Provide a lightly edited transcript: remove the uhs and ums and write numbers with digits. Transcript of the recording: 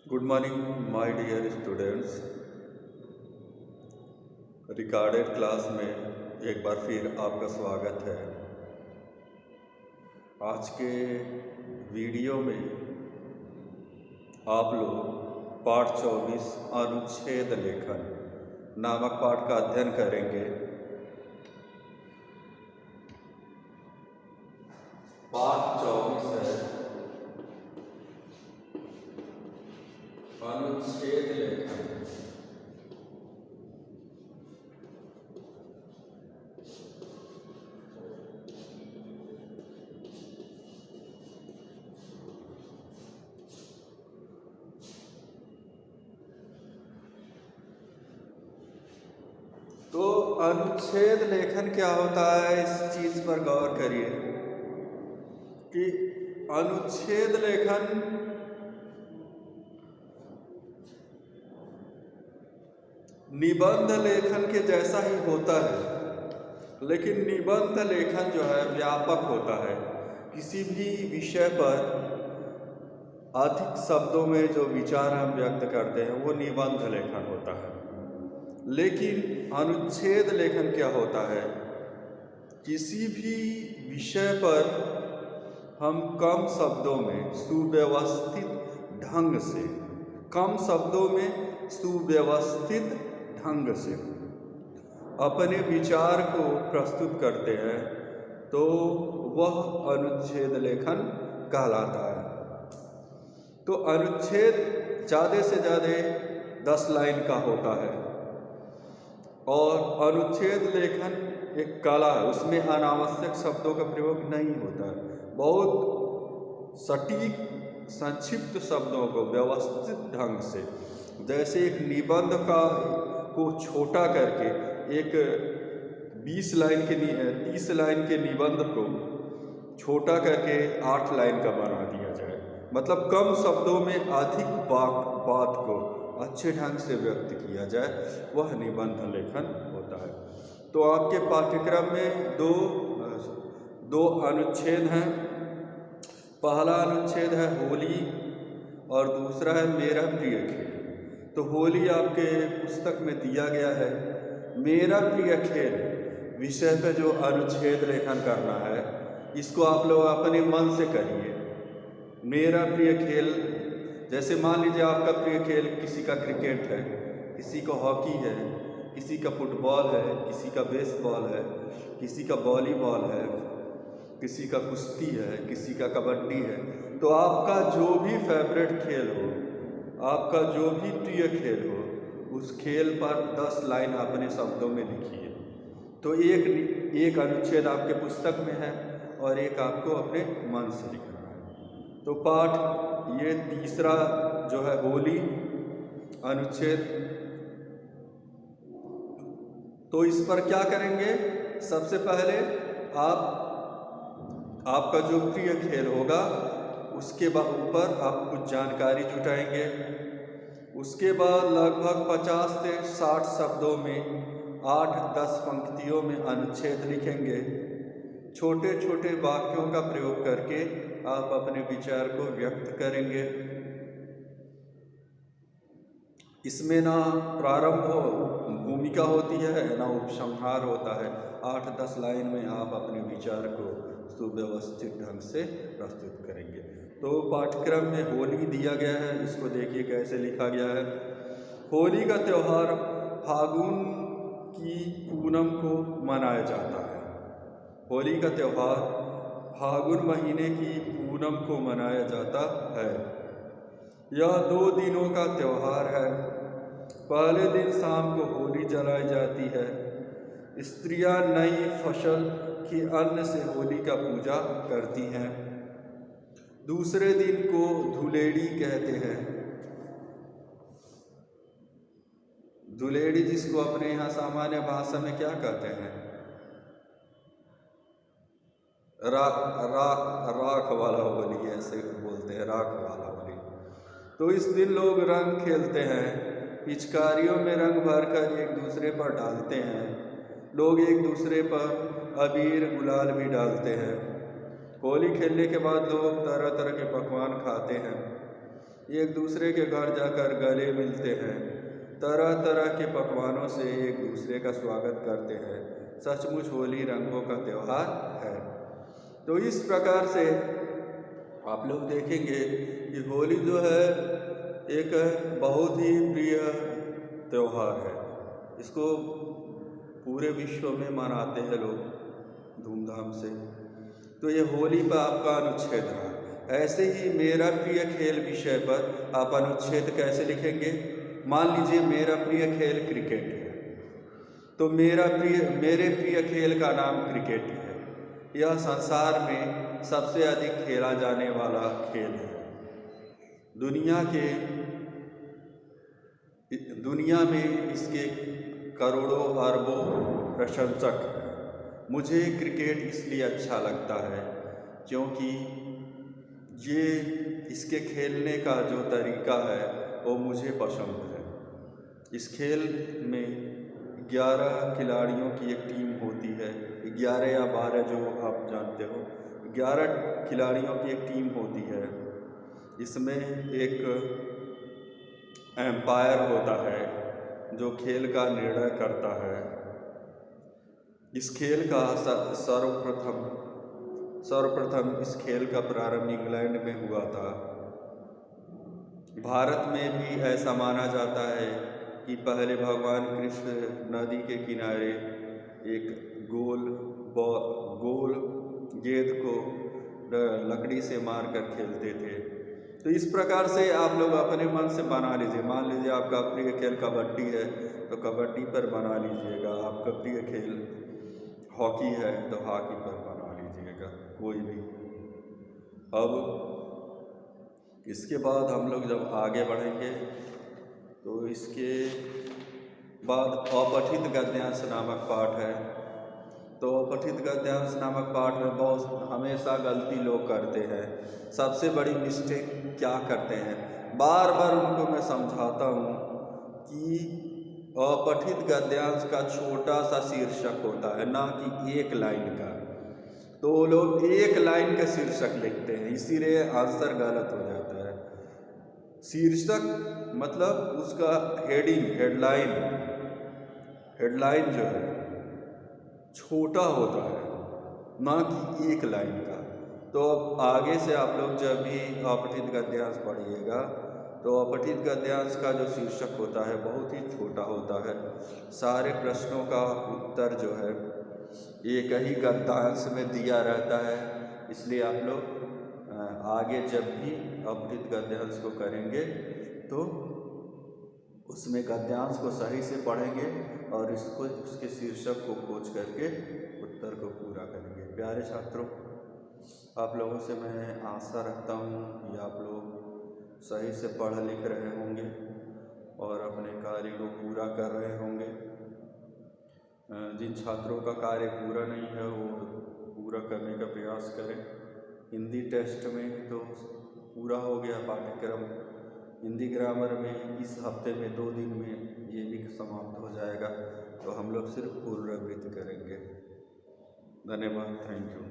Good morning my dear students. Recorded class में एक बार फिर आपका स्वागत है। आज के वीडियो में आप लोग पाठ 24 अनुच्छेद लेखन नामक पाठ का अध्ययन करेंगे। पाठ 24 है अनुच्छेद लेखन। तो अनुच्छेद लेखन क्या होता है, इस चीज पर गौर करिए कि अनुच्छेद लेखन निबंध लेखन के जैसा ही होता है, लेकिन निबंध लेखन जो है व्यापक होता है। किसी भी विषय पर अधिक शब्दों में जो विचार हम व्यक्त करते हैं वो निबंध लेखन होता है। लेकिन अनुच्छेद लेखन क्या होता है, किसी भी विषय पर हम कम शब्दों में सुव्यवस्थित ढंग से सुव्यवस्थित ढंग से अपने विचार को प्रस्तुत करते हैं, तो वह अनुच्छेद लेखन कहलाता है। तो अनुच्छेद ज़्यादा से ज़्यादा 10 लाइन का होता है और अनुच्छेद लेखन एक कला है, उसमें अनावश्यक शब्दों का प्रयोग नहीं होता है। बहुत सटीक संक्षिप्त शब्दों को व्यवस्थित ढंग से, जैसे एक निबंध को छोटा करके एक 30 लाइन के निबंध को छोटा करके 8 लाइन का बना दिया जाए, मतलब कम शब्दों में अधिक बात को अच्छे ढंग से व्यक्त किया जाए, वह निबंध लेखन होता है। तो आपके पाठ्यक्रम में दो अनुच्छेद हैं। पहला अनुच्छेद है होली और दूसरा है मेरा प्रिय खेल। तो होली आपके पुस्तक में दिया गया है। मेरा प्रिय खेल विषय पे जो अनुच्छेद लेखन करना है, इसको आप लोग अपने मन से करिए। मेरा प्रिय खेल, जैसे मान लीजिए आपका प्रिय खेल किसी का क्रिकेट है, किसी का हॉकी है, किसी का फुटबॉल है, किसी का बेसबॉल है, किसी का वॉलीबॉल है, किसी का कुश्ती है, किसी का कबड्डी है। तो आपका जो भी फेवरेट खेल हो, आपका जो भी प्रिय खेल हो, उस खेल पर 10 लाइन अपने शब्दों में लिखिए। तो एक अनुच्छेद आपके पुस्तक में है और एक आपको अपने मन से लिखना है। तो पाठ ये तीसरा जो है होली अनुच्छेद, तो इस पर क्या करेंगे, सबसे पहले आपका जो प्रिय खेल होगा उसके ऊपर आप कुछ जानकारी जुटाएंगे। उसके बाद लगभग 50 से 60 शब्दों में 8-10 पंक्तियों में अनुच्छेद लिखेंगे। छोटे छोटे वाक्यों का प्रयोग करके आप अपने विचार को व्यक्त करेंगे। इसमें ना प्रारंभ भूमिका होती है, ना उपसंहार होता है। 8-10 लाइन में आप अपने विचार को सुव्यवस्थित ढंग से प्रस्तुत करेंगे। तो पाठ्यक्रम में होली दिया गया है, इसको देखिए कैसे लिखा गया है। होली का त्यौहार फागुन की पूनम को मनाया जाता है। होली का त्यौहार फागुन महीने की पूनम को मनाया जाता है। यह 2 दिनों का त्यौहार है। पहले दिन शाम को होली जलाई जाती है। स्त्रियां नई फसल के अन्न से होली का पूजा करती हैं। दूसरे दिन को धुलेड़ी कहते हैं। धुलेड़ी जिसको अपने यहाँ सामान्य भाषा में क्या कहते हैं, राख वाला होली, ऐसे बोलते हैं, राख वाला होली। तो इस दिन लोग रंग खेलते हैं, पिचकारियों में रंग भरकर एक दूसरे पर डालते हैं। लोग एक दूसरे पर अबीर गुलाल भी डालते हैं। होली खेलने के बाद लोग तरह तरह के पकवान खाते हैं। एक दूसरे के घर जाकर गले मिलते हैं, तरह तरह के पकवानों से एक दूसरे का स्वागत करते हैं। सचमुच होली रंगों का त्यौहार है। तो इस प्रकार से आप लोग देखेंगे कि होली जो है एक बहुत ही प्रिय त्यौहार है। इसको पूरे विश्व में मनाते हैं लोग धूमधाम से। तो ये होली पर आपका अनुच्छेद रहा। ऐसे ही मेरा प्रिय खेल विषय पर आप अनुच्छेद कैसे लिखेंगे? मान लीजिए मेरा प्रिय खेल क्रिकेट है, तो मेरे प्रिय खेल का नाम क्रिकेट है। यह संसार में सबसे अधिक खेला जाने वाला खेल है। दुनिया में इसके करोड़ों अरबों प्रशंसक हैं। मुझे क्रिकेट इसलिए अच्छा लगता है क्योंकि ये इसके खेलने का जो तरीका है वो मुझे पसंद है। इस खेल में 11 खिलाड़ियों की एक टीम होती है, 11 या 12 जो आप जानते हो, 11 खिलाड़ियों की एक टीम होती है। इसमें एक एम्पायर होता है जो खेल का निर्णय करता है। इस खेल का सर्वप्रथम इस खेल का प्रारंभ इंग्लैंड में हुआ था। भारत में भी ऐसा माना जाता है कि पहले भगवान कृष्ण नदी के किनारे एक गोल गेंद को लकड़ी से मारकर खेलते थे। तो इस प्रकार से आप लोग अपने मन से बना लीजिए। मान लीजिए आपका प्रिय खेल कबड्डी है तो कबड्डी पर बना लीजिएगा। आपका प्रिय खेल हॉकी है तो हॉकी पर बना लीजिएगा, कोई भी। अब इसके बाद हम लोग जब आगे बढ़ेंगे तो इसके बाद अपठित गद्यांश नामक पाठ है। तो अपठित गद्यांश नामक पाठ में बहुत हमेशा गलती लोग करते हैं। सबसे बड़ी मिस्टेक क्या करते हैं, बार बार उनको मैं समझाता हूँ कि अपठित गद्यांश का छोटा सा शीर्षक होता है, ना कि एक लाइन का। तो लोग एक लाइन का शीर्षक लिखते हैं, इसीलिए आंसर गलत हो जाता है। शीर्षक मतलब उसका हेडलाइन जो है छोटा होता है, ना कि एक लाइन का। तो अब आगे से आप लोग जब भी अपठित गद्यांश पढ़िएगा तो अपठित गद्यांश का जो शीर्षक होता है बहुत ही छोटा होता है। सारे प्रश्नों का उत्तर जो है एक ही गद्यांश में दिया रहता है। इसलिए आप लोग आगे जब भी अपठित गद्यांश को करेंगे तो उसमें गद्यांश को सही से पढ़ेंगे और उसके शीर्षक को खोज करके उत्तर को पूरा करेंगे। प्यारे छात्रों, आप लोगों से मैं आशा रखता हूँ कि आप लोग सही से पढ़ लिख रहे होंगे और अपने कार्य को पूरा कर रहे होंगे। जिन छात्रों का कार्य पूरा नहीं है वो पूरा करने का प्रयास करें। हिंदी टेस्ट में तो पूरा हो गया पाठ्यक्रम। हिंदी ग्रामर में इस हफ्ते में 2 दिन में ये भी समाप्त हो जाएगा। तो हम लोग सिर्फ पुनरावृत्ति करेंगे। धन्यवाद, थैंक यू।